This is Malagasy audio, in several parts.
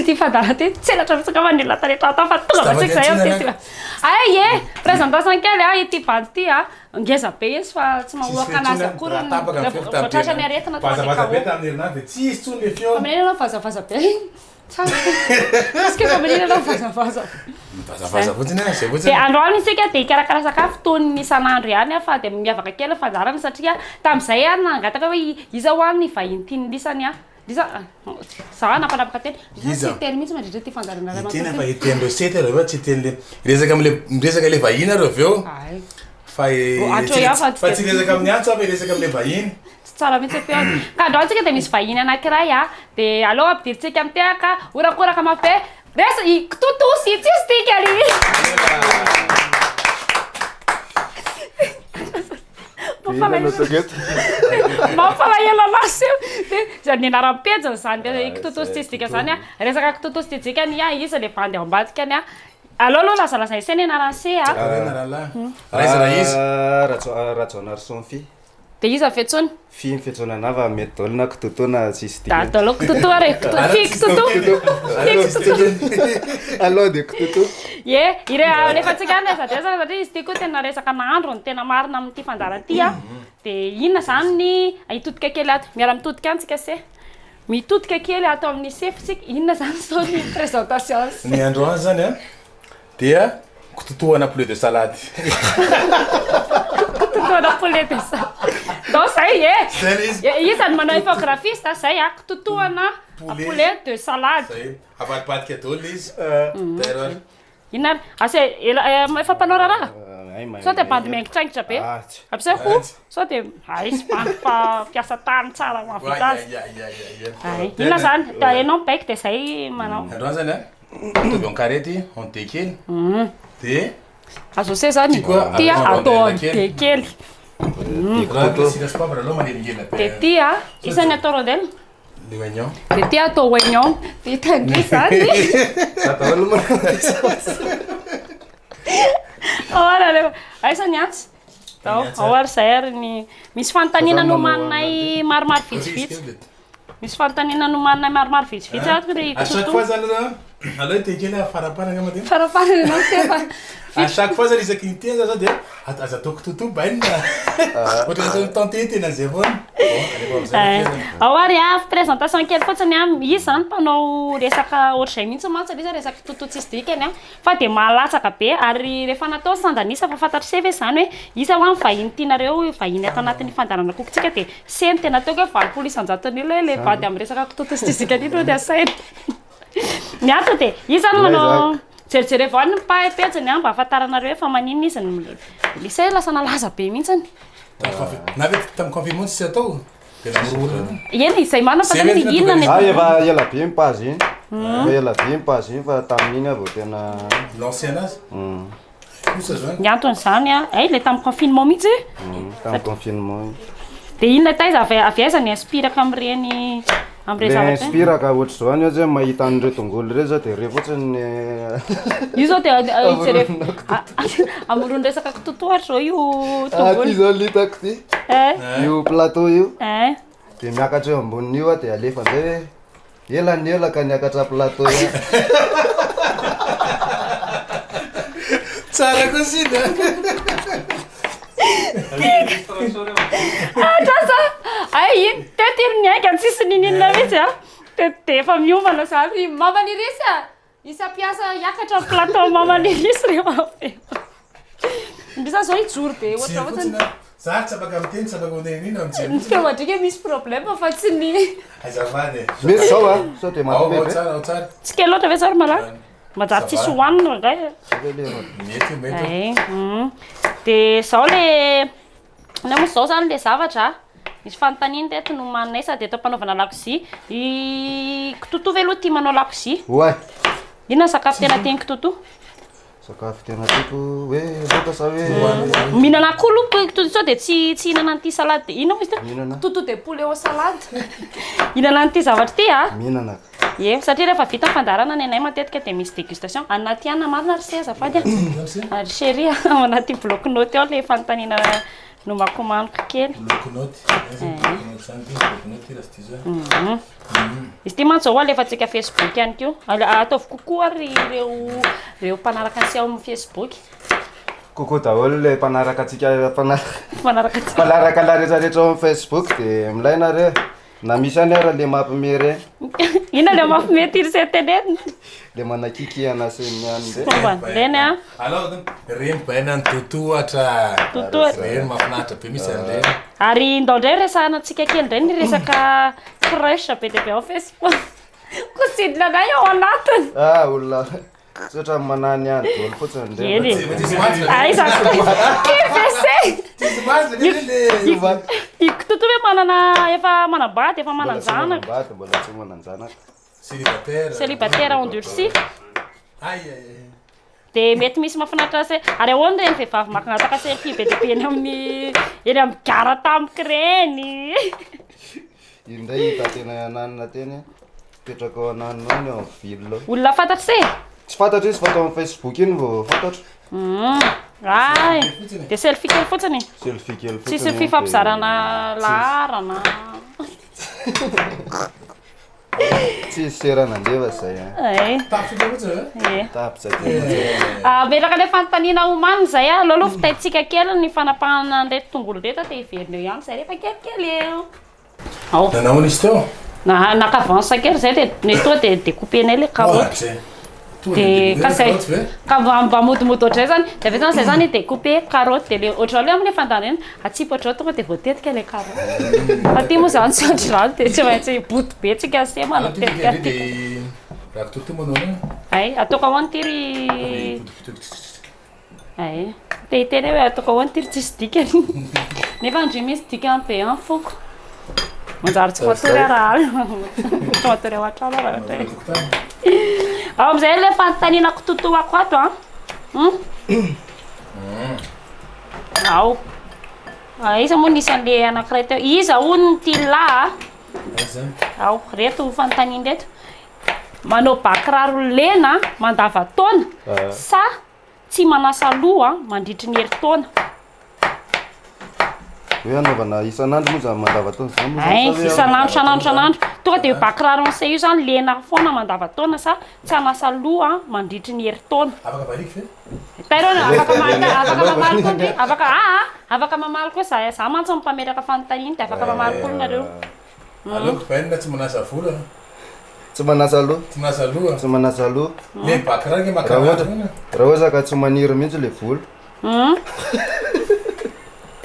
ty fandarana ty tselatra mitsaka manila taretra atao fa tonga vatsika zay ty. Ay e, présentation kely ity bady ty ngeza be izy fa tsy mahoaka anazy akory voatrasany aretina vazabe tamin'ny herinandro dia tsisy tsony le feo. Aminay anao vazavaza be. Iska fa menina anao vazavaza. Vazabaza fotsiny zay fotsiny. Dia androany isika dia hikarakara sakafo toy ny isan'andro ihany fa dia miavaka kely fandarana satria tamin'izay nangataka hoe iza hoan'ny vahiny tiany lisany Lisa, ça napaka teny. Iza teny mihitsy mandritra ty fandarana ray aman-dreny. Tena fa hiteny recette reo tsy teny le resaka le vahiny reo aveo. Fa tsy resaka amin'ny antso fa resaka amin'ny vahiny. Tsara mihitsy feo. Ka androantsika dia misy vahiny anankiray dia aleo ampidiritsika amin'ny tehaka orakoraka mafy be resa ktutou sy tsisy dikany. Mampalahelo anazy dia ny anaram-pejy zany ktutou sy tsisy dika zany resaka ktutou sy tsisy dikany isa le bandy ao ambadikany allo lazalaza isany anaran'se Sonfi. Dia iza fetsony? Fi fetsona anava mety daolina ktutou na tsisy dikany. Daholo ktutou are fi ktutou. Allo de ktutou. Ie, rehefa tsika resaka satria izy ty koa tena resaka nahandro ny tena marina amin'ity fandarana ty dia inona zany ny hitodika kely ato miara-mitodika antsika se mitodika kely atao amin'ny sefitsika inona zany zao ny présentation. Ny androany zany dia ktutou ana poulet de salade. Ktutou ana poulet de salade. Donc zay isany manao infographiste zay ktutou ana poulet de salade. Avadibadika daholo izy. Inona asa efa mpanao raharaha? Sao dia bandy miaingitraingitra be. Amizay ho sao dia izy mpiasa tany tsara mahavita azy. Inona zany? Enao mibaiko dia zay manao. Androany zany atovy en karety en dé kely. Dia azo se zany ty atao en dé kely. Dia ty isany atao rondelle. Le oignon. Dia ty atao oignon. Dia tangis zany. Aisany antsy. Ahoara zay ary ny misy fanontaniana nomaninay maromaro vitsivitsy. Misy fanontaniana nomaninay maromaro vitsivitsy à chaque fois zany allo te kely faraparana ma dia faraparana anao tefa à chaque fois zany isaky ny tena zao dia aza atao ktutou bainina ohatran'ny tante tena zay foana. Ao ary présentation kely fotsiny izy zany mpanao resaka ohatr'izay mihitsy mantsy izy resaka ktutou tsisy dikany fa dia mahalatsaka be ary rehefa natao sandanisa fa fantatry se ve zany hoe iza ho amin'ny vahiny tianareo vahiny ato anatin'ny fandarana kokotsika dia seny tena ataoko hoe 20 isan-jaton'ilo le vady amin'ny resaka ktutou sy tsisy dikany ino dia asaina ny ato dia izy zany manao jerijery avao ny mpahepetsiny mba ahafantaranareo efa maninona izy lisay lasa nalaza be mihitsiny. Na ve tamin'ny confinement tsy atao dia namorona eny izay marina fa tena inona ny efa ela be mipazy iny ela be mipazy iny fa tamin'iny avao tena l'ancien azy ny antony zany le tamin'ny confinement mihitsy tamin'ny confinement dia inona taiza avy aiza ny inspiraka amin'ireny inspiraka ohatry zao any zay mahita an'ireo tongolo ireo zao dia re fotsiny io zao dia amorony resaka ktutou ohatra zao io tongolo ty zao litako ty io plateau io dia miakatra eo ambonin'io dia alefa zay hoe elany ela ka niakatra plateau io tsara koa sina teto ny aika tsisy ninina mihitsy dia efa miomana zany mamanirisy isa-piasa hiakatra plateau mamanirisy rehefa ndrisa zao hijoro be ohatraohatrany za tsy afaka miteny tsy afaka onenina amin'ny teo adrika misy problème fa tsy ny azavany misy zao sao dia ao tsara tsara tsy kely loatra ve tsara malaka majaty tsisy hohanina ndray mety dia zao le na moa zao zany le zavatra misy fanontaniana teto no maninay sady eto mpanaovana lakozia ktutou ve aloha tia manao lakozia inona sakafo tena tiany ktutou sakafo tena tiako hoe loaka sa hoe mihinana akoho aloha ktutou sao dia tsy hihinana an'ity salade inona izy ktutou de poulet au salade hihinana an'ity zavatra ty mihinana satria rehefa vita fandarana ny anay matetika dia misy dégustation anaty ana marina ry seza fady ary chéri anaty bloc note ao le fanontaniana no makomaniko kely. Lokonaty. Izy ty mantsy zao alefantsika Facebook ihany keo. Ataovy kokoa ary ireo mpanaraka antsika amin'ny Facebook. Kokoa daholo le mpanaraka atsika Mpanaraka la rehetrarehetra ao amin'ny Facebook dia milaina na misy any ara le mampime reny. Ina le mampime tiry sy teneny. Le manakiki anasany Fomba reny a. Alors reny baina ny ktutou atra. Ktutou. Reny mahafinaritra be misy an'ireny. Ary indray resahana antsika kely reny ny resaka crush be dia be ao Facebook. Kosidina anay ao anatiny. Olona sotra manany any daholo fotsiny reny. Aiza KFC. Ktutou hoe manana efa manambady efa mananjanaka. Mbola tsy mananjanaka. Célibataire endurci. Dia mety misy mahafinaritra se ary ahoana reny vehivavy makangataka selfie be dia be eny amin'ny gara tampoka reny. Indray hita tena ananina teny petraka ao ananina any ao vilo. Olona fantatra se? Tsy fantatra izy fa atao amin'ny Facebook iny vao fantatra. Ay, dia selfie kely fotsiny. Selfie kely fotsiny. Tsisy fifampizarana laharana. Tsisy serana andeva zay. Tapitra Menaka le fanontaniana homany zay aloha fitaitsika kely ny fanapahana an'ireto tongolo reto dia iverina eo ihany zay rehefa kelikely eo. Nanao izy teo? Nakavansa kely zay dia toa dia découpenay le carotte. Dia kasay mba modimody ohatray zany dia avy zany zay zany découper carotte dia le ohatran'le amin'ny fandanina atsipa ohatran'ao tonga dia voatetika le carotte. Aty moa zany tsy ohatran'izany dia tsy maintsy boto be tsika se matetika. Raha ktutou manao iny. Ay, ataoko ahoana tiry. Ay, dia hiteny hoe ataoko ahoana tiry tsisy dikany. Nefa ndry misy dikany be any foko. Manjary tsy voatory araha. Tsy voatory ao an-trano raha ohatra. Ao amin'izay le fanontaniana ktutou ako ato a. Ao. Iza moa nisy an'le anankiray teo. Iza hono ty lahy. Ao, reto fanontaniana reto. Manao bakiraro lena mandava-taona sa tsy manasa loha mandritry ny herintaona. Hoe anaovana isan'andro moa zany mandava-taona zany. Ay, isan'andro. Tonga dia bakiraro an'izay io zany lena foana mandava-taona sa tsy hanasa loha mandritry ny herintaona. Afaka variky ve? Afaka mamaliko hoe za mantsy mimpameraka fanontaniana dia afaka mamaliko olo nareo. Aleoko baina tsy manasa vola. Tsy manasa loha. Tsy manasa loha. Tsy manasa loha. Le bakiraro makaratra. Raha ohatra ka tsy maniry mihitsy le volo.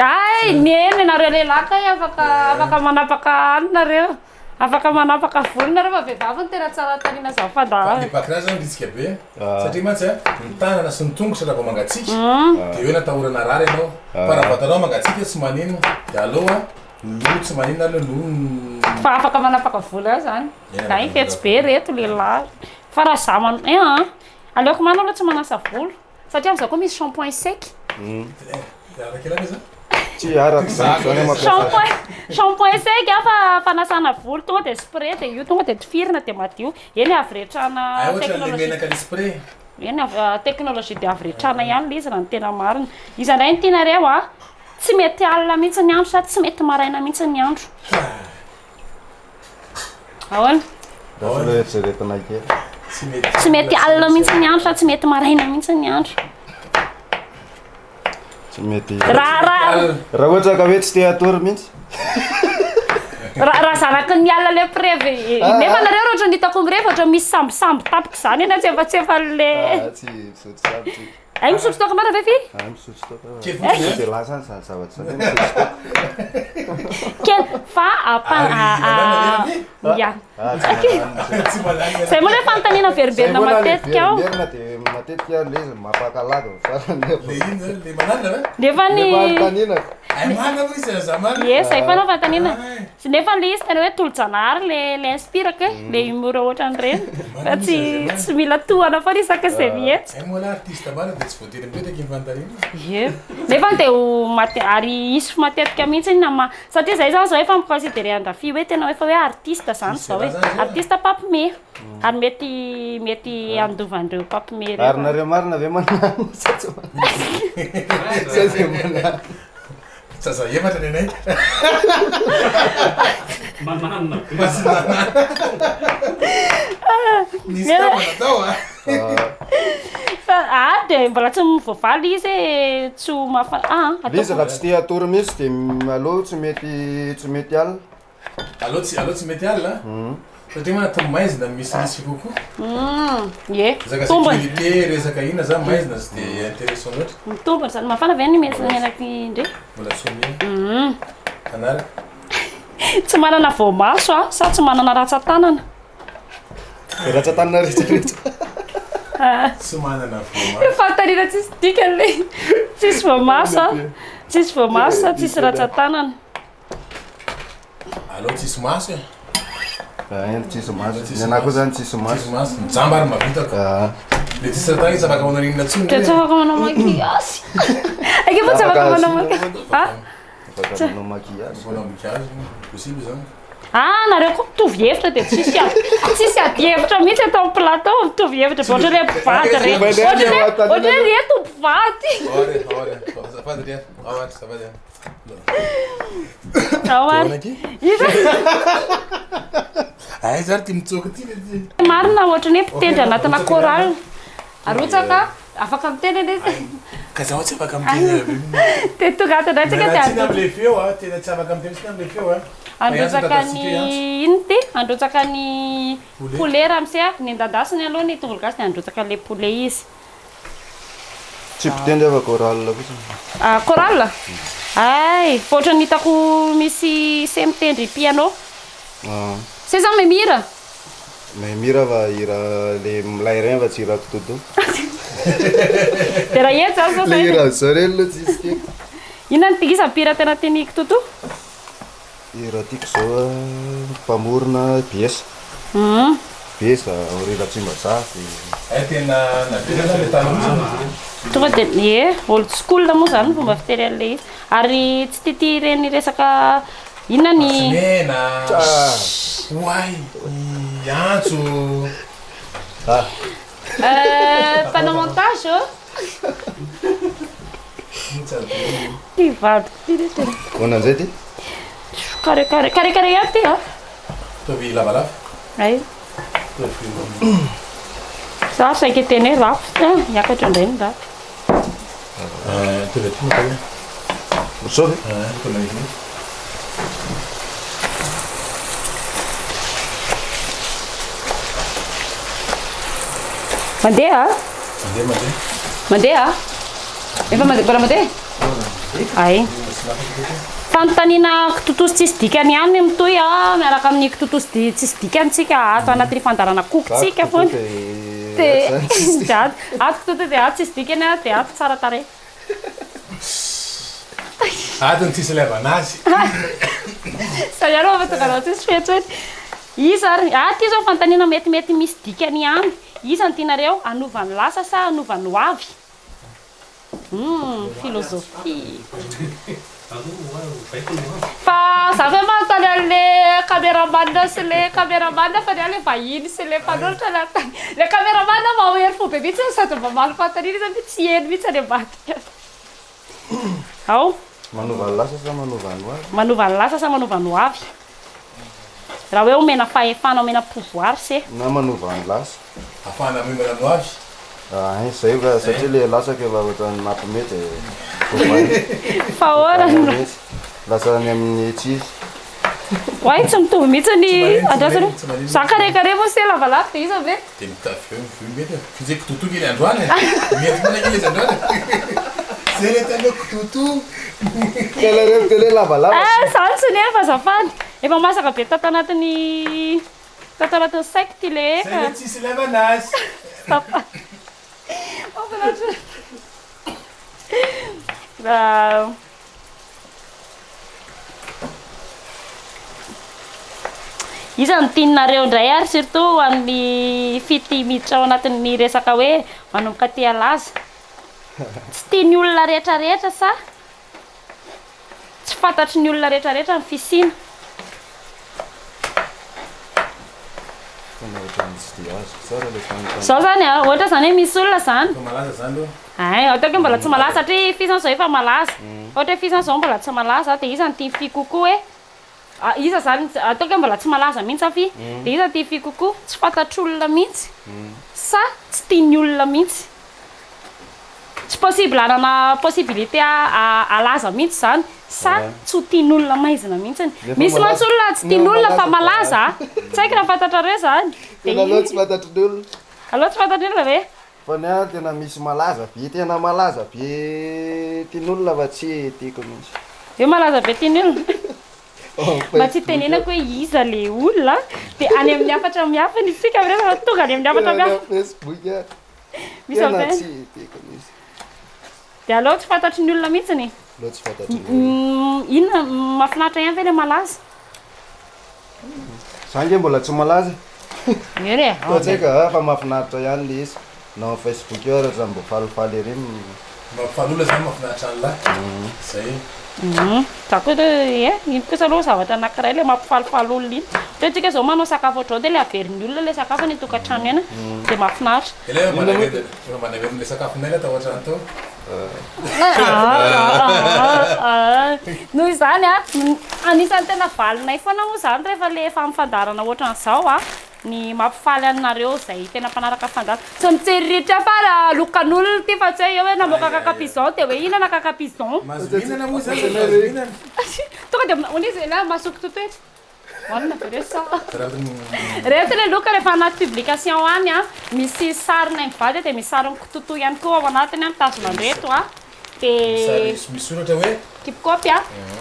Ay, neny nareo lehilahy kay afaka manapaka anareo. Afaka manapaka volo nareo fa vehivavy ny tena tsara taniana zao fandaharana. Le bakiraro zany risika be. Satria mantsy ny tanana sy ny tongotra raha vao mangatsiaka dia hoe natahorana rary ianao. Fa raha vatanao mangatsiaka tsy manino dia aloha loha tsy manino aloha loha. Fa afaka manapaka volo aho zany. Na ifetsy be reto lehilahy. Fa raha za aleoko manao aloha tsy manasa volo. Satria amin'izao koa misy shampoing sec. Tsy araka zany mampiasa. Shampoing sec fa fanasana volo tonga dia spray dia io tonga dia tifirina dia madio. Eny avy-retrana teknôlôjia. Eny teknôlôjia dia avy-retrana ihany le izy raha ny tena marina. Izy indray ny tianareo tsy mety alina mihitsy ny andro sady tsy mety maraina mihitsy ny andro. Ahoana? Tsy mety alina mihitsy ny andro sady tsy mety maraina mihitsy ny andro. Tsy mety. Raha ohatra ka hoe tsy te atory mihitsy. Raha zanaky ny alina le prevy. Nefa nareo rehetra ny hitako mirefy ohatra misy sambosambo tapika zany ena tsy efa le. Tsy misotro sambo ty. Ay misotro toaka marina ve fi? Misotro toaka. Dia lasa ny zavatra zany misotro toaka. Kely fa zay moa le fanontaniana veriberina matetika ao. Veriberina dia matetika le izy mampakalaka Le iny le manana ve? Nefa ny fanontaniana. Ay mana moa izy zamana. Zay fa fanontaniana. Nefa le izy tena hoe tolo-janahary le inspiraka le humour ohatran'ireny. Fa tsy mila tohana foana isaka izay mihetsy. Ay moa la artiste maro dia tsy voatery mipetraka iny fanontaniana. Nefa dia ary isy matetika mihitsy satria zay zany zao efa miconsidéré andrafy hoe tena efa hoe artiste zany zao hoe artiste pampime ary mety andovan'ireo pampime reo. Ary nareo marina ve manano? Sasa efatra nenay. Manana. Nisy tapana tao dia mbola tsy mivoavaly izy tsy mafana izy raha tsy tia atory mihitsy dia aloha tsy mety alina. Aloha tsy mety alina. Satria mana tombo maizina misy kokoa. Ie. Resaka sécurité resaka ina zany maizina tsy dia intéressant loatra. Mitombony zany mafana avy any mety menaky ndre. Mbola somia. Anara. Tsy manana voamaso sa tsy manana ratsan-tanana. Ratsan-tanana rehetrarehetra. Tsy manana voamaso. Fantarina tsisy dikany le. Tsisy voamaso, tsisy voamaso, tsisy ratsan-tanana. Allo tsisy maso e. Tsisy maso. Ny anahy koa zany tsisy maso. Tsisy maso. Mijamba ary mavitako. Le tsisy ratana izy afaka manao inona tsony. Dia tsy afaka manao maquillage. Ake fa tsy afaka manao maquillage. Afaka manao maquillage. Manao maquillage, possible zany. Nareo koa mitovy hevitra dia tsisy ady-hevitra mihitsy atao amin'ny plateau mitovy hevitra be ohatra hoe mpivady reto. Ohatra hoe reto mpivady. Zafady ria. Zafady. Ay zary ty mitsoka ty le. Marina ohatra ny hoe mpitendry anatina chorale. Arotsaka afaka mitendry izy. Ka zaho tsy afaka mitendry. Dia tonga atantsika dia Tsina am'le feo tena tsy afaka mitendry tsina am'le feo androtsaka ny ino ty? Androtsaka ny poulet raha misy ny endadasiny aloha ny tongolo gasy dia androtsaka le poulet izy. Tsy mpitendry afa chorale fotsiny. Chorale? Ay, ohatra ny hitako misy se mitendry piano. Se zany mihira? Mihira fa hira le milay reny fa tsy hira ktutou. Dia raha eto zany le hira zareo aloha tsisy tiako. Inona ny tigisa mpihira tena tiany ktutou? Hira tiako zao mpamorona pièce. Pièce aurira tsimbazafa. Tena napirana le talontsy. Tonga dia old school moa zany fomba fiteny an'ilay izy. Ary tsy tity ireny resaka inona ny mena. Oay, antso. Panao montage ty vadiko ty rehetra. Hoanan'izay ty? Carré ihany ty Tovy lavalava. Ay. Za saika teny hoe rafo miakatra indray ny rafo. Tovy aty moa tao. Mosovy? Mandeha? Mandeha? Efa mbola mandeha? Ay. Fanontaniana ktutou tsisy dikany ihany mitoy miaraka amin'ny ktutou tsisy dikany tsika ato anatin'ny fandaharana kokotsika foana. Dia ato ktutou dia ato tsisy dikany dia ato tsara tarehy. Atony tsisy laivanazy. Sa ihany ao tonga raha tsisy fetsety. Iza ary aty zao fanontaniana metimety misy dikany ihany. Iza ny tianareo anovany lasa sa anovany ho avy? Filôzofia. Fa za fe manontany an'le caméraman sy le caméraman fa ny le vahiny sy le mpanolotra le caméraman mahery fo be mihitsy sady mba malim-panontaniana izy tsy heny mihitsy any ambadika. Ao? Manovany lasa sa manovany ho avy? Manovany lasa sa manovany ho avy? Raha hoe omena fahefana omena pouvoir se na manovany lasa. Afahana memena ho avy. Zay ka satria le lasaka efa ohatran'ny mampimety. fa orany lasa any amin'ny tsisy. Oay tsy mitovy mihitsy ny andrasany. Za carré moa se lavalava dia izy ave. Dia mitafy eo mety fizay ktutou kely androany. Mety foana kely izy androany. Zay le talo ktutou. Kala reo tele lavalava. Zany tsy nefa azafady. Efa masaka be tato anatin'ny sac ty le eka. Zay le tsisy laivanazy. Iza ny tianareo indray ary surtout amin'ny fity miditra ao anatin'ny resaka hoe manomboka tia laza. Tsy tiany olona rehetrarehetra sa tsy fantatry ny olona rehetrarehetra ny fisiana. Zao zany ohatra zany hoe misy olona zany. Malaza zany aloha. Ay, ataoko hoe mbola tsy malaza satria fisany zao efa malaza. Ohatra hoe fisany zao mbola tsy malaza dia izy tia kokoa hoe iza zany ataoko hoe mbola tsy malaza mihitsy afy dia iza tia kokoa tsy fantatr'olona mihitsy sa tsy tian'ny olona mihitsy. Tsy possible anana possibilité alaza mihitsy zany sa tsy ho tian'olona maizina mihitsy. Misy mantsy olona tsy tian'olona fa malaza tsy haiko raha fantatrareo zany. Tena aloha tsy fantatrin'olona. Aloha tsy fantatr'olona ve? Fa ny ahy tena misy malaza be tena malaza be tian'olona fa tsy tiako mihitsy. Io malaza be tian'olona. Mba tsy tenenako hoe iza le olona dia any amin'ny hafatra mihafa ny isika rehefa tonga any amin'ny hafatra mihafa. Facebook Misy tena tsy tiako mihitsy. Dia aleo tsy fantatry ny olona mihitsy ny. Aleo tsy fantatrin'olona. Inona mahafinaritra ihany ve le malaza? Za nge mbola tsy malaza. Ere. Toatsika fa mahafinaritra ihany le izy. Na Facebook eo raha mbo falifaly ery. Mampifaly olona zany mahafinaritra an'lahy. Zay. Tako hoe ino kosa aloha zavatra anankiray le mampifalifaly olona iny. Toatsika zao manao sakafo ohatrao dia le averin'ny olona le sakafo ny tokantrano ena dia mahafinaritra. Ilay manaverina le sakafonay atao ohatrany tao. Noho izany anisan'ny tena valinay foana moa zany rehefa le efa amin'ny fandaharana ohatran'izao ny mampifaly anareo zay tena mpanaraka fandaharana. Tsy mijeriritra fa lokan'olona ty fa tsy hoe eo hoe namoaka kakapizon dia hoe inana kakapizon. Mihinana moa zany mihinana. Tonga dia onisy la masoko totoetra. Hoanina be sa. Rehefa le loka rehefa anaty publication any misy sarina mivady dia misy sariny Ktoutou ihany koa ao anatiny mitazona an'ireto dia misy soratra hoe kipkopy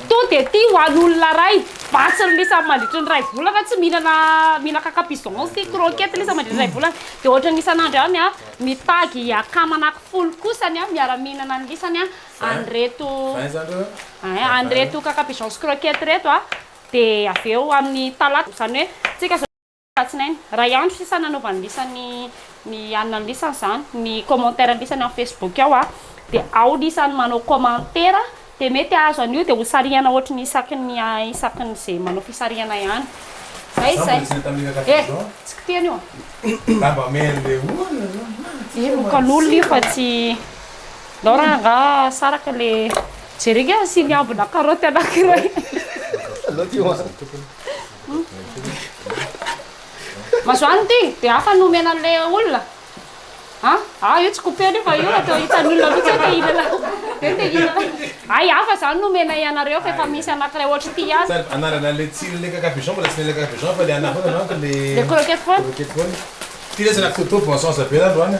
to dia ty ho an'olona ray batsiny lisa mandritry ny ray volana tsy mihina kakapizon sy croquette lisa mandritry ray volana dia ohatra ny isan'andro any mitagy akamana folo kosany miara-mihinana ny lisany an'ireto kakapizon sy croquette reto dia avy eo amin'ny talata zany hoe tsika zao raha ihany sisa nanaovany lisany ny anona ny lisany zany ny commentaire ny lisany amin'ny Facebook ao dia ao lisany manao commentaire dia mety azo an'io dia ho sarihana ohatra ny isakiny izay manao fisarihana ihany. Zay. Tsy kitihana io. Lamba mena le olona. Lokan'olona io fa tsy loranga saraka le jerika sy ny ambona karoty anankiray. Mazoany ty dia hafa nomena le olona. Io tsy kopeny fa io atao hitan'olona mihitsy fa inana. Ay hafa zany nomena ianareo fa efa misy anankiray ohatra ty azy. Anarana le tsilo le kakapizon mbola tsy le kakapizon fa le anafona manko le croquette foana. Ty resaka Ktoutou bon sens be androany.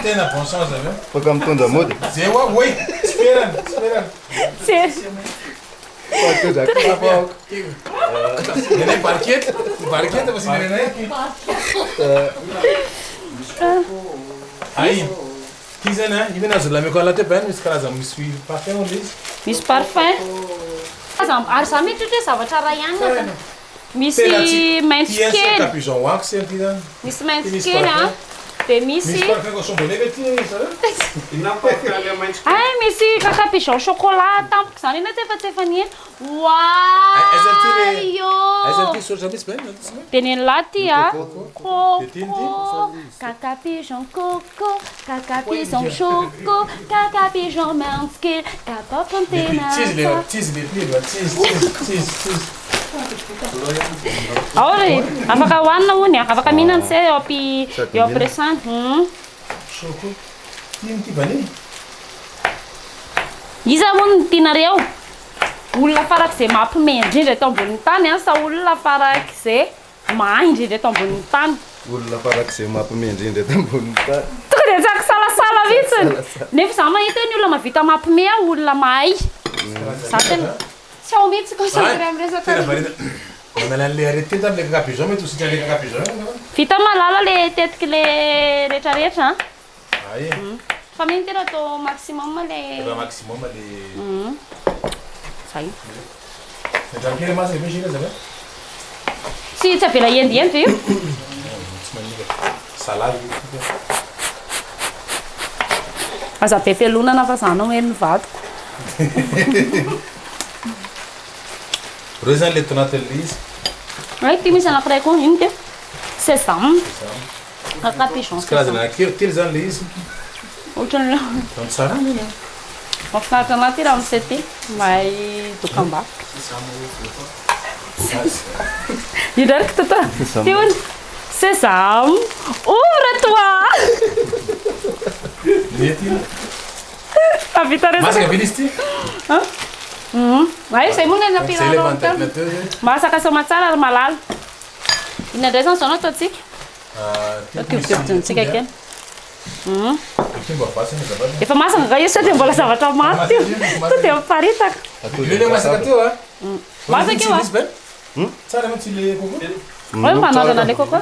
Tena bon sens avy. Baka mitondra mody. Zay hoa oe tsy ferana. Nenay barikety fa sy nenay. Ay, ty zany ino azo lameko alaty bany misy karazany misy parfum onde izy. Misy parfum. Ary za mety hoe zavatra ray ihany. Misy maitso kely. Kakapizon wax ty zany. Misy maitso kely dia misy parfum chambonnet ve ty ay misy kakapizon chocolat tampoka zany ina tsy efa ny wow aiza ty soratra misy bany dia ny laty coco kakapizon coco kakapizon choco kakapizon maitso kely kapapantena Ora, afaka hoanina hono afaka mihinana se eo ampiresany. Choco. Ino ty bany? Iza moa ny tianareo? Olona farak'izay mampime indrindra eto ambonin'ny tany sa olona farak'izay mahay indrindra eto ambonin'ny tany? Olona farak'izay mampime indrindra eto ambonin'ny tany. Tonga dia tsaka salasala mihitsy. Nefa za mahita ny olona mahavita mampime olona mahay. Za tena tsy ao mihitsy concentré amin'ny resaka. Manala an'le arety tety amin'le kakapizon mety ho sitra an'le kakapizon. Vita malala le tetiky le rehetrarehetra. Ay. Fa mety tena atao maximum le. Maximum le. Zay. Ndrankely masaka be shira zava. Tsy avela endiendy io. Tsy manika. Salade. Aza be felonana fa zanao eny vadiko. Reo zany le tonatin'le izy. Ay, ty misy anankiray koa ino ty? Sésame. Kakapizon. Karazana telo zany le izy. Ohatran'ny tsara ny mafinaritra anaty raha misety mahay dokam-bakoka. Indray Ktoutou. Tiony. Sésame, ouvre-toi. Mety. Avita resaka. Masaka be izy ty? Ay, zay moa ny Zay le mantatona teo zay. masaka sama tsara ary malala. Inandray zany zao natao tsika. Tiovitiovitsika kely. Mba vasana zavatra. Efa masaka ka io satria mbola zavatra maty io. Sao dia miparitaka. Le masaka teo a. Masaka io a. Tsara mantsy le koko. Oi manarana le koko.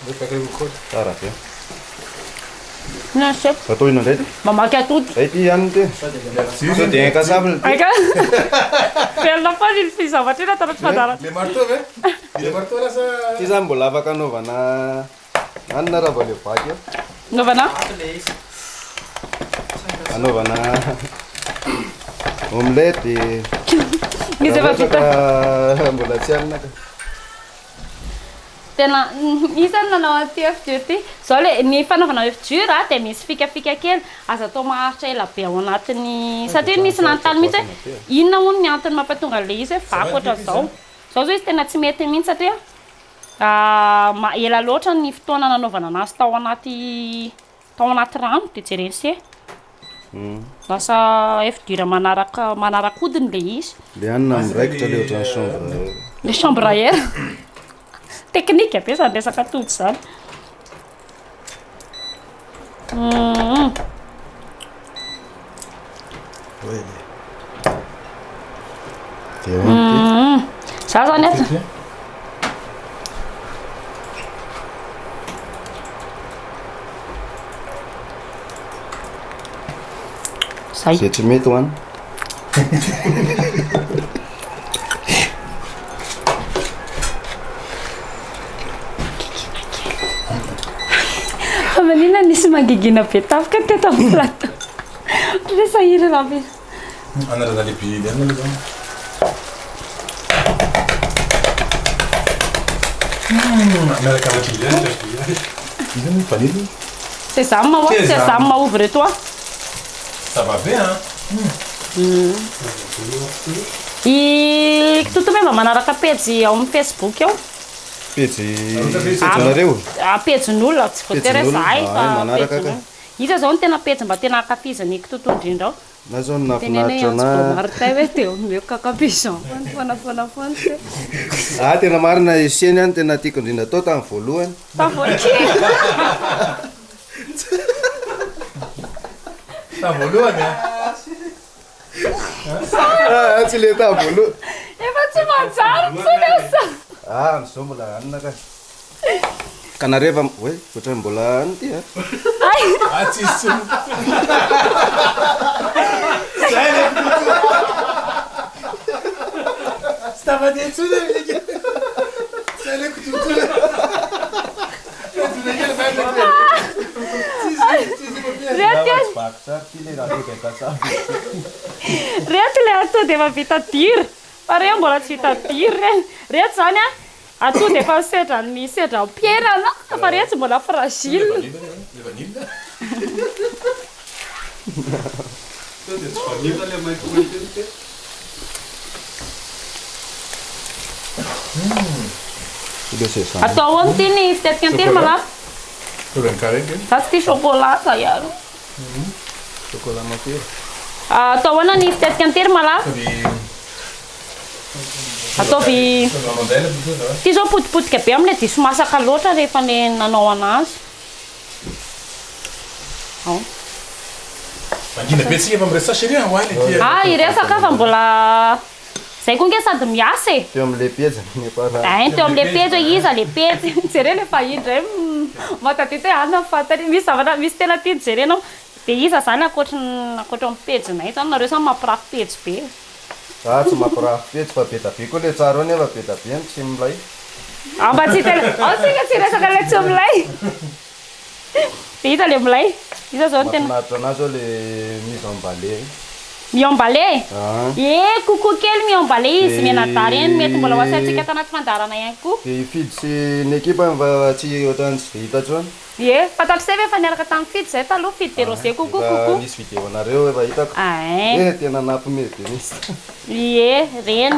Le kakay koko. Tsara be. Na chef. Atao ino ndray? Mamaky atody. Ay ty ihany ty. So dia kasabla. Aika. Felona fa ny fizavatra ina taraty fandaharana. Le marteau ve? Le marteau lasa. Ty zany mbola afaka anaovana anona raha vao le vaky eo. Naovana? Anaovana omelette. Izy efa vita. Mbola tsy anona ka. Tena isany nanao aty F2 ty. Zao le ny fanaovana F2 dia misy fikafika kely azo atao maharitra ela be ao anatiny satria misy nanontany mihitsy hoe inona moa ny antony mampatonga le izy hoe vaky ohatran zao. Zao izy tena tsy mety mihitsy satria ela loatra ny fotoana nanaovana anazy tao anaty rano dia jereny se. Lasa F2 manaraka hodiny le izy. Le anona miraikitra le ohatran'ny chambre. Le chambre à air. Teknika be zany resaka atody zany. Za zany eto. Zay tsy mety hoany. Manina nisy mangigina be tafika teto amin'ny plateau. Resa hira raha be. Anarana le bi le anona zany. Miaraka avec l'idée. Ils ont pas dit. Sésame, sésame, ouvre-toi. Ça va bien hein. I Ktoutou mesmo manaraka pejy ao amin'ny Facebook eo. Pejy nareo? Pejyn'olona tsy voatery zahay fa manaraka ka. Iza zao ny tena pejy mba tena ankafizany Ktoutou indrindra ao. Na zao nafinaritra na. Martin hoe teo meu kakapizon. Fona. Tena marina isiany any tena tiako indrindra tao tamin'ny voalohany. Voalohany tsy le tamin'ny voalohany. Efa tsy manjary mitsonesa. Zao mbola anona ka. Ka nareva hoe ohatran'ny mbola any ty a. Tsisy. Stava dentro dele. Sai le Ktoutou. Rehetra ilay atody efa vita tiry. Fa reo mbola tsy vita tiry. Rehetra zany atody efa sedra ampiairana fa rehetra mbola fragile. Atao ahoana ty ny fitetika antiry malaky? Za tsy tia chocolat zayaro. Chocolat mafiry. Atao ahoana ny fitetika antiry malaky? Ataovy ty zao potipotika be amin'ilay diso masaka loatra rehefa le nanao anazy. Mangina be tsika efa miresaka chérie hoany ty. Iresaka fa mbola zay koa nge sady miasa e. Teo amin'le pejy teo amin'le pejy iza le pejy jere le fahiny ndray matatety hoe ana fantany misy zavatra misy tena tiany jerenao dia iza zany akoatra amin'ny pejinay zany nareo zany mampirafy pejy be. Tsy mampirafy pejy fa be da be koa le tsara nefa be da be tsy milay. Mba tsy tsika tsy resaka le tsy milay. Dia iza le milay? Iza zao ny tena mahafinaritra anazy ao le mise en balai. miambale kokoa kely miambale izy menadary eny mety mbola ho asaintsika tanaty fandaharana ihany koa dia hifidy sy ny ekipa mba tsy ohatrany tsy vita trano fantatro zay ve fa niaraka tamin'ny fidy zay taloha fidy de rosé kokoa misy vidéo anareo efa hitako tena nampimety misy reny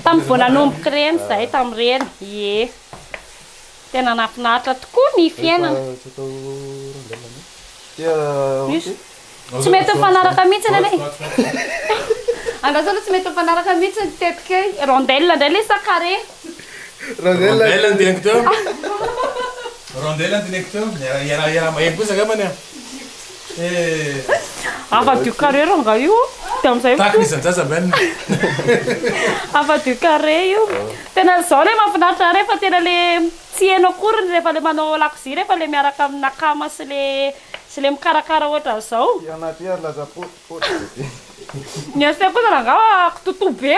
tamin'ny voananomboka reny zay tamin'ireny tena nafinaritra tokoa ny fiainana tsy mety mifanaraka mihitsy nene angasolo tsy mety mifanaraka mihitsy tetika rondelle indray le sakare rondelle andianiko teo rondelle andianiko teo yara maheno kosa gamany afa-du carré ranga io de am'izay tahaka izy antsasabany afa-du carré io tena zao le mahafinaritra rehefa tena le tsy hainao akory rehefa le manao lakozia rehefa le miaraka amin'ny nakama sy le mikarakara ohatra zao anaty laza potipoty ny asy kosa rangava ktutou be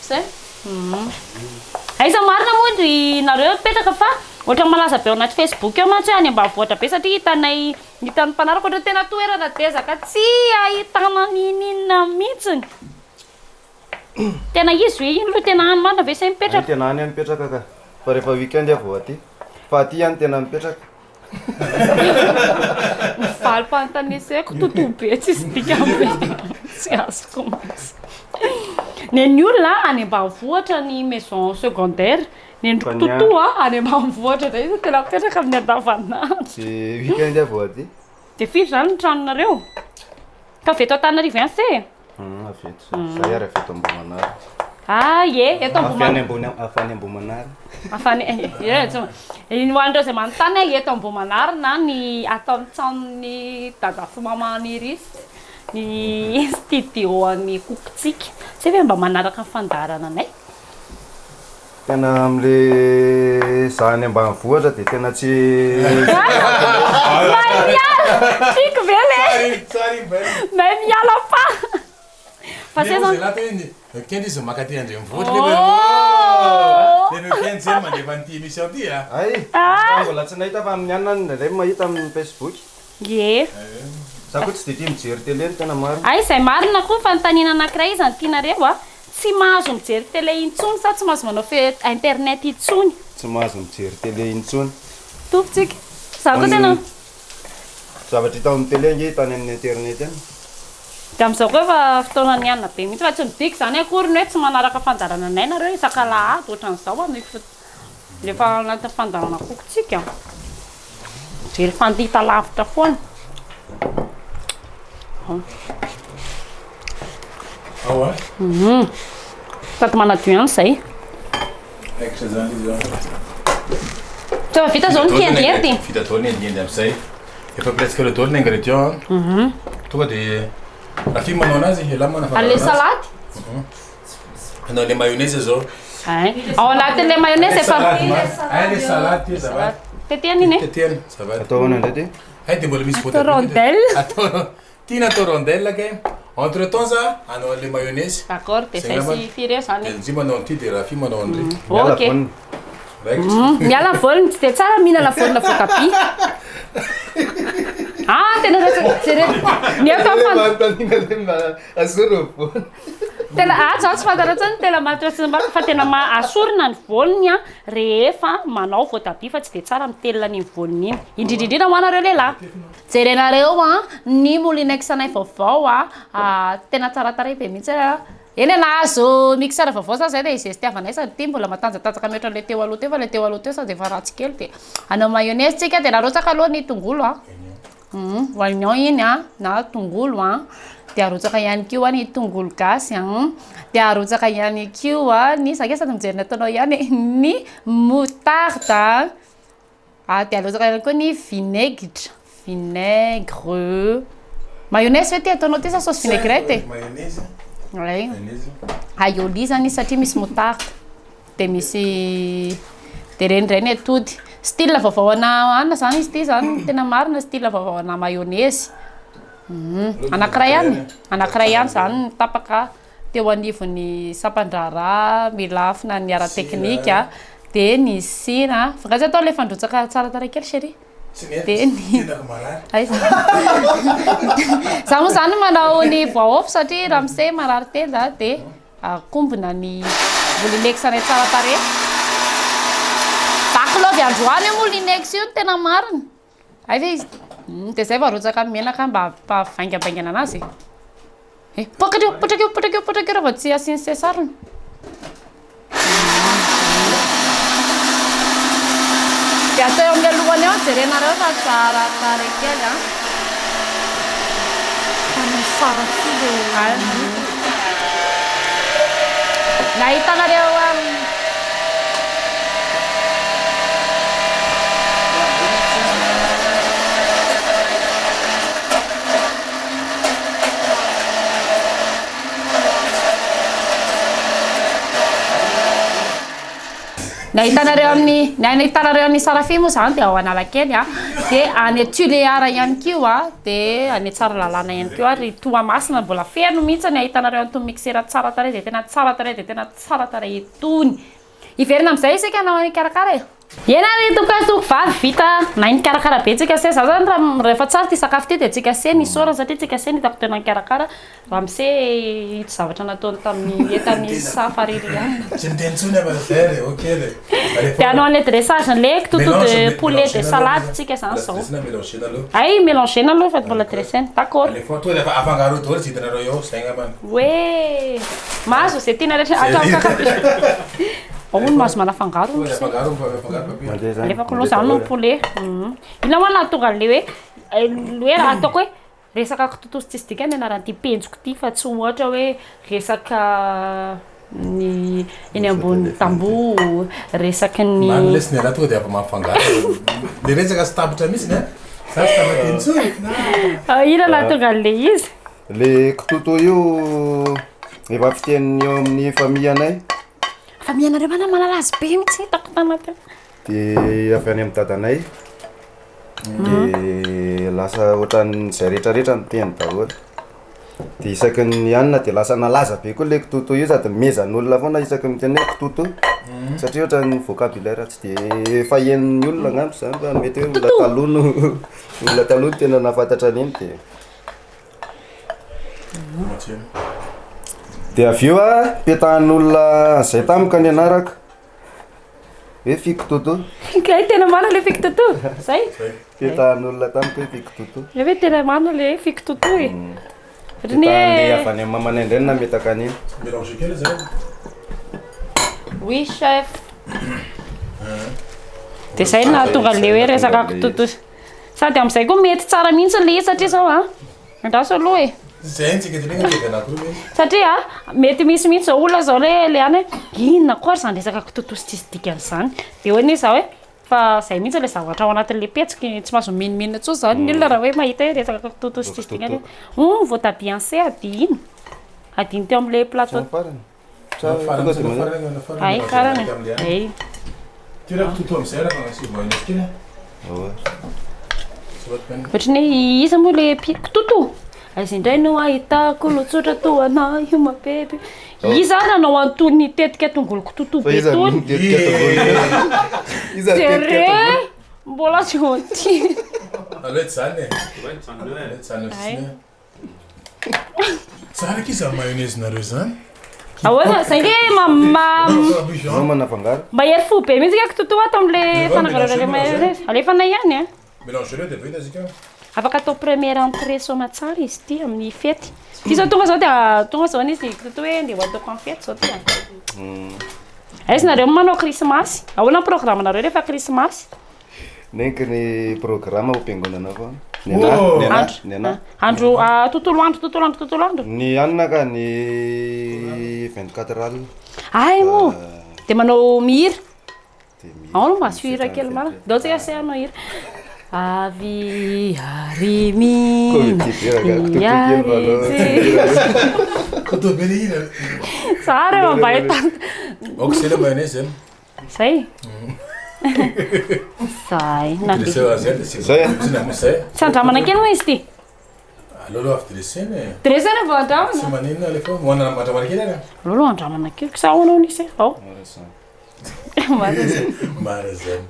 zay aiza marina moa ry nareo petraka fa ohatra malaza be ao anaty Facebook eo mantsy any ambanivohitra be satria hitan'ny mpanaraka ohatra tena toerana dezaka tsy ahitana ninina mihitsiny tena izy hoe ino loha tena any marina ve say mipetraka tena any mipetraka ka fa rehefa weekend avo aty fa aty any tena mipetraka valim-panotaniseko ktutou be tsisy dikany tsy azoko mihitsy ny olona any ambanivohitra ny maison secondaire ny ktutou any ambanivohitra zay izy tena mipetraka amin'ny andavanandro weekend avo aty de firy zany ny tranonareo ka veto Antananarivo ihany se aveto zay ary aveto Ambohimanara eto afany Ambohimanara hoan'ireo zay manontany eto Ambohimanara na ny ataon'ny tranon'ny dada fomamaniry ny studio any kokitsika zay ve mba manaraka ny fandaharana anay tena am'le zany ambanivohitra dia tena tsy tiako ve le may miala pa fa se zany weekend izy makaty andrenivohitra le weekend zay mandefa n'ity émission ty mbola tsy nahita fa amin'ny anina ndraindray mahita amin'ny Facebook za koa tsy dia tia mijery télé ny tena marina zay marina koa fa nytanina anankiray izy any tianareo tsy mahazo mijery télé intsony sa tsy mahazo manao fe internet intsony tsy mahazo mijery télé intsony tompitsika za koa tena zavatra hita amin'ny télé nge hitany amin'ny internet any de am'izao koa efa fotoana ny anina be mihitsy fa tsy midiky zany akory ny hoe tsy manaraka fandaharana anay nareo isaka lahady ohatran'izao rehefa anatin'ny fandaharana kokitsika jery fandita lavitra foana tato manadio ihany zay tsy vita zao ny kiendiendy vita daholo ny endiendy am'izay efa presque le daholo ny ingrédient tonga dia raha fi manao anazy elamana ale salade anao le mayonnaise zao ao anatin'le mayonnaise efa le salade ty zavady tetehany iny tetehany zavady atao hoana indray ty dia mbola misy rondelle tiana atao rondelle ke entre temps za anao le mayonnaise d'accord de zay sy fireo zany izy manao an'ity dia raha fi manao an'ry ok miala volony tsy dia tsara mihinana volona voatabia tena tena zao tsy fantaratsany tena mahatrasy fa tena asorina ny volony rehefa manao voatabia fa tsy dia tsara mitelona ny volony iny indrindrindrina ho anareo lehilahy jerenareo ny molinex anay vaovao tena tsarataray be mihitsy eny nahazo mixeur vaovao sa zay dia izay itiavanay sady ty mbola matanjatanjaka mihoatra le teo aloha teo fa le teo aloha teo sady efa ratsy kely dia anao mayonnaise tsika dia narotsaka aloha ny tongolo oignon iny na tongolo dia arotsaka ihany koa ny tongolo gasy dia arotsaka ihany koa ny zaka sady mijery nataonao ihany ny moutarde dia arotsaka ihany koa ny vinaigre mayonnaise ve ty ataonao ty sa sauce vinaigrette aioli zany satria misy moutarde dia misy dia renindray ny atody style vaovaoana anina zany izy ty zany tena marina style vaovaoana mayonnaise anankiray ihany zany tapaka teo anivon'ny sapandrara milafina ny ara teknika dia ny sina fangatsy atao le fandrotsaka tsara taray kely chéri Za moa zany manao ny voaofy satria raha mise marary tenda dia akombona ny molinex anay tsara tare. Vaky loha avy androany moa linex io tena marina. Ay ve izy. Dia zay varotsaka menaka mba vaingabaingana anazy. Potraka eo raha tsy asiany sesariny. Dia atao eo amin'ny alohany ao jerenareo fa tsara tare kely tsara filo. Nahitanareo nahitanareo amin'ny sarafia moa zany dia ao Analakely dia any Tuleara ihany koa dia any tsara lalàna ihany koa ary Toamasina mbola feno mihitsy ny ahitanareo an'itony mixera tsara tare dia tena tsara tare dia tena tsara tare etony. Iverina amin'izay isika hanao ny karakara e. Ena ry tokatoko vavy vita na ny karakara be tsika se za zany raha rehefa tsara ty sakafo ty dia tsika se ny sorana satria tsika se ny hitako tena ny karakara raha mise ito zavatra nataony tamin'ny entany safariry ihany. Dia hanao an'ilay dressage an'ilay Ktoutou de poulet de salade tsika zany zao. Ay mélangena aloha fa mbola dressena. D'accord. Oe mahazo zay tiana rehetra atao kakakaka. Ono mahazo manafangaro. Alefako aloha zany no poulet. Ina moa nahatonga an'ilay hoe raha ataoko hoe resaka Ktoutou sy tsisy dikany anaran'ity penjiko ty fa tsy ohatra hoe resaka ny eny ambony tamboho resaka ny lesny anahy tonga dia avy mahafangaro le resaka sy tabotra misy ne za sy tabateny ina nahatonga an'ilay izy le Ktoutou io efa fiteny eo amin'ny famille anay. Famille anareo mana malalazy be mihitsy hitako tanaty. Dia avy any amin'ny dadanay dia lasa ohatran'izay rehetrarehetra ny teny daholo. Dia isaky ny anina dia lasa nalaza be koa le Ktoutou io sady mezan'olona foana isaky miteny hoe Ktoutou satria ohatran'ny vocabulaire tsy dia fahen'ny olona angamba zany fa mety hoe olona taloha no tena nahafantatra an'iny dia avy eo petahan'olona zay tamika ny anaraka hoe Ktoutou. Kay tena marina le Ktoutou zay petahan'olona tamika hoe Ktoutou. Hoe tena marina le Ktoutou e. Petahan'le avy any amin'ny mamanay indray nametaka an'iny. Oui chef. Dia zay nahatonga an'ilay hoe resaka Ktoutou. Sady amin'izay koa mety tsara mihitsy le izy satria zao andraso aloha e. Satria mety misy mihitsy zao olona zao le any inona koa zany resaka Ktoutou sy tsisy dikany zany. Dia hoe iza hoe fa zay mihitsy le zavatra ao anatin'le petsiky tsy mahazo miniminina tsao zany ny olona raha hoe mahita hoe resaka Ktoutou sy tsisy dikany hoe voatabia anse adino teo amin'le plateau. Ay karana ay ohatrany iza moa le Ktoutou izy indray no ahitako lotsotra toa anay io mabebe iza nanao antony tetika tongolo Ktoutou be tony sérieux mbola tsy honty tsara kiza mayonnaise nareo zany ahoana zay nge mba hery fo be mihitsy Ktoutou ato amin'le fanangarana mayonnaise alefanay ihany mélangereo dia vita zika afaka atao première entrée soma tsara izy ty amin'ny fety ty zao tonga zao dia tonga zao izy Ktoutou hoe ndeha ataoko amin'ny fety zao ty aizy nareo manao krismasy ahoana ny programme nareo rehefa krismasy nenky ny programme hompiangonana foa andro tontolo andro ny anina ka ny 24 alina ay mo dia manao mihira ao no masohira kely marina dao tsika se anao hira avy arimi tsara mambahitana oksele mayonnaise zay zay tsy andramana kely moa izy ty alolo avy dressena dressena vao andramana tsy maninona alefa moana andramana kely ara alolo andramana kely sa ahoana nisy ao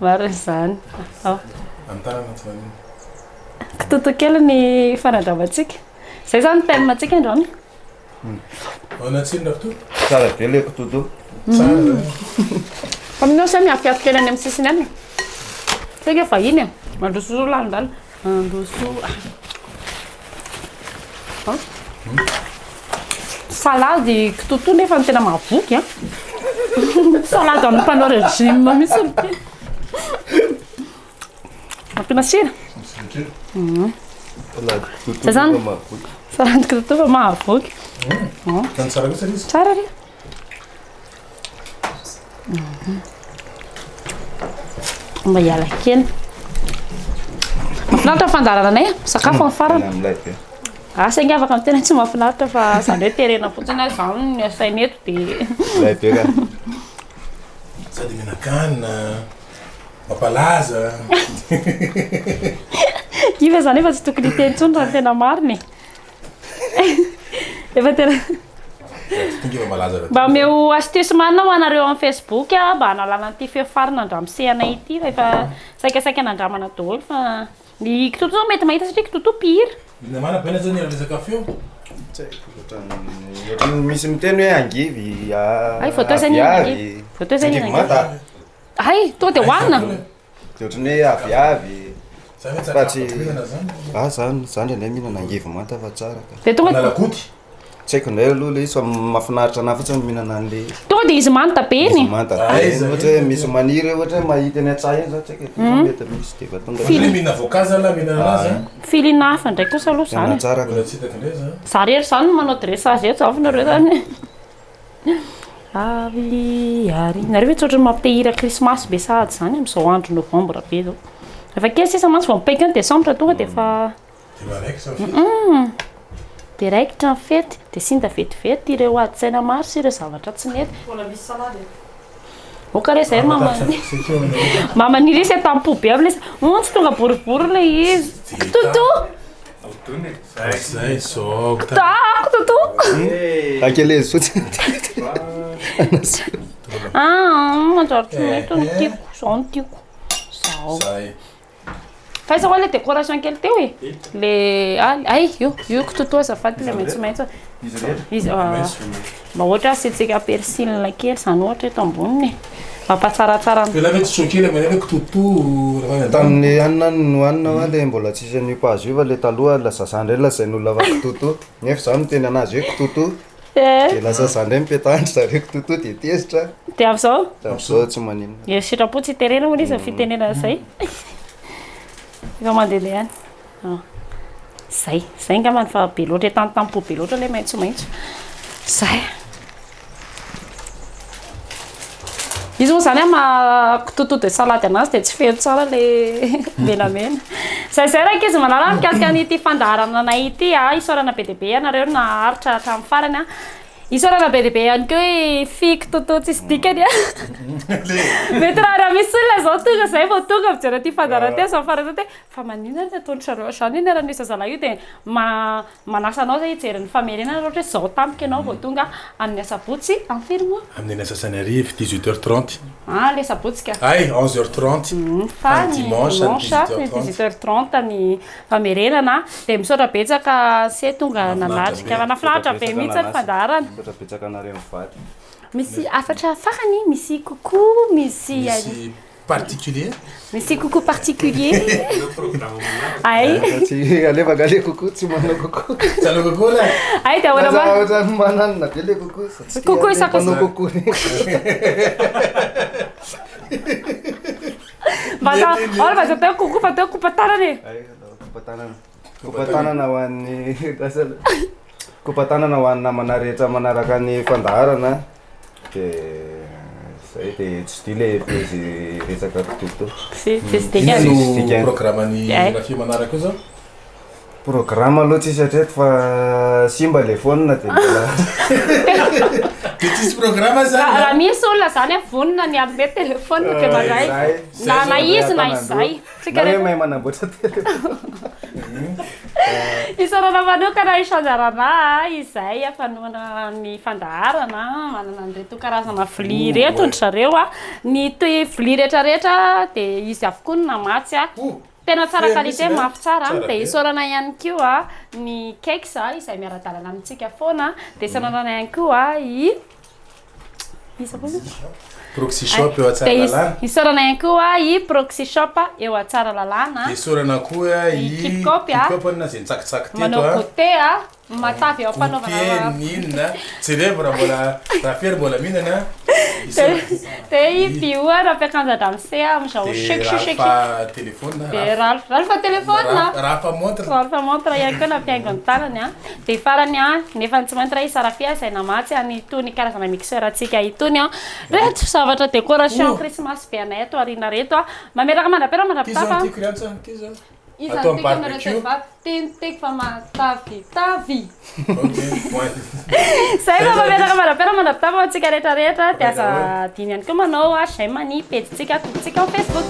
maro zany ao Amtanana tsy manino. Ktoutou kely ny fanandramantsika. Zay zany pein'atsika androany. Anatsiny to. Tsara be le ktutou. Tsara. Aminao samy afiafy kely any amin'ny sisiny any. Tsika vahiny e. Mandroso landala. Mandroso. Salade ktoutou nefa tena mahavoky a. Salade amin'ny mpanao régime misy olo ty. Mampina sira. Salade ktutou. Zay zany. Salade ktoutou fa mahavoky. Kan tsara kosa izy. Tsara ry. Mba hiala kely. Mahafinaritra fandaharanay sakafo amin'ny farany. Amilay be. Saingy afaka amin'ny tena tsy mahafinaritra fa zany hoe terena fotsiny zany ny asainy eto dia Lay be ka. Sady menakanina, mampalaza. Iva zany efa tsy tokony hiteny intsony raha tena mariny. Efa tena Tonga malaza raha. mba omeo astuce manao anareo amin'ny Facebook mba analana an'ity feofarina andramosehana ity efa saikasaika anandramana daholo fa ny ktoutou zao mety mahita satria ktoutou pire. Namana bena zany resaka feo. Misy miteny hoe angivy. Ay photo zany angivy. Photo zany Angivy mata. Ay to de hoanina. Dia ohatrany hoe aviavy. Zany Fa tsara tsy mihinana zany. zany ane mihinana angivy mata fa tsara ka. De tonga Nalakoty. Tsy haiko indray aloha le izy fa mahafinaritra anahy fotsiny mihinana an'le tonga de izy manta be izy iny. manta. Aiza. Ohatra hoe misy maniry ohatra hoe mahita eny an-tsaha eny zao tsy haiko mety misy dia tonga Fili mihina voankazo ala mihinana anazy. Filina hafa ndraiky kosa aloha tena zany. tsara ka. Mbola tsy hitako indray zany. Za rery zany manao dressage eto zaho nareo zany. Avy ary nareo hoe tsotra mampitehira krismasy be sahady zany amin'izao andro novembre be zao. Efa kely sisa mantsy vao mipaika ny décembre tonga de efa Dia maraiky sa fety. de raikitra ny fety de sinta vetivety ireo adi-tsaina maro sy ireo zavatra tsy mety. Mbola misy salade. Okare zay mamaniry izy tampo be am'le tsy tonga boribory le izy. Ktoutou. Zay zao. Ktoutou. Akele fotsiny. Manjary eto ny tiako, zao ny tiako. Zao. Zay. Faiza koa le décoration kely teo e. Le ay io ktoutou azafady le maitsomaitso. Izy mba ohatra asitsika persile kely zany ohatra eto amboniny. Mampatsaratsara Fela mety tsokely amin'ny ktoutou. Tamin'ny anina no anina hoa le mbola tsisy an'io pazo io fa le taloha lasa zandray lazain'olona fa ktoutou. Nefa zao miteny anazy hoe ktoutou. Dia lasa zandray mipetahatra zareo ktoutou dia tezitra. de av'zao Amin'izao tsy manino. e sitrapo tsy terena moa izy fitenena zay. Efa mandeha ihany. Zay ngambany fa be loatra tantampo be loatra le maitsomaitso. Zay. Izy moa zany ktoutou de salade anazy de tsy feno tsara le menamena. Zay raika izy manaraka mikasika an'ity fandaharana anay ity isaorana be dia be ianareo naharitra hatramin'ny farany isaorana be dia be ihany koa hoe fille ktoutou tsisy dikany mety raha misy olona zao tonga zay vao tonga mijery ty fandaharana ty zao farany zao fa maninona ny ataony sareo zany iny raha nisy zala io dia manasa anao zay hijery ny famerenana ohatra hoe zao tampoka ianao vao tonga amin'ny asabotsy amin'ny firy mois. Amin'ny sasany arivo 18h30. Le sabotsika. Ay 11h30. Fa ny dimanche ny 18h30 ny famerenana dia misaotra betsaka se tonga nanatrika nafinaritra be mihitsy ny fandaharana. Misaotra betsaka anareo mivaly. Misy afatra farany misy coucou misy particulier. misy coucou particulier. Ay. Tsy alevaka le coucou tsy manao coucou. Tsalo coucou la. Ay dia ahoana ma. Ohatra mananina be le coucou. Coucou isaka coucou. Vaza teo coucou fa teo coupa-tanana e. Ay coupa-tanana. Coupa-tanana ho an'ny coupa-tanana ho an'ny namana rehetra manaraka ny fandaharana. Dia zay dia tsy dia le Pejy resaka ktoutou. Ino programany rafia manaraka io zao? Programme aloha tsisy hatreto fa simba le fonina dia mbola. Dia tsisy programme zany. Raha misy olona zany vonona ny amin'ny telefônina dia mandray na izy na izay. Na hoe mahay manamboatra telefôna. Isaorana manokana isanjarana izay fanoana ny fandaharana manana an'ireto karazana vilia reto ny zareo ny vilia rehetrarehetra dia izy avokoa no namatsy tena tsara Feno qualité misy, mafy tsara tsara dia be. isaorana ihany koa ny cakes izay miara-dalana amintsika foana dia isaorana ihany koa proxy shop eo atsara lalàna isaorana ihany koa i proxy shop eo atsara lalàna dia sorana koa kipkopy na zay nitsakitsaky manao côté matavy ao fanaovana inona tsy reva raha fery mbola mihinana dia i pio nampiakanjatra amin'se amizao raha telefôna raha telefôna raha fa montre raha montre ihany koa nampiaingo ny tanany dia farany nefa tsy maintsy raha isarafia izay namatsy itony karazana mixeur atsika itony reto zavatra décoration christmas be anay ato arina reto mameraka mandra-pera mandra-pitafa atao barbecue teniteko fa matavitavy ok zay fa mameraka mandra-pera mandra-pitafa atsika rehetrarehetra dia aza diny ihany koa manao j'aime ny pejitsika tokotsika au Facebook.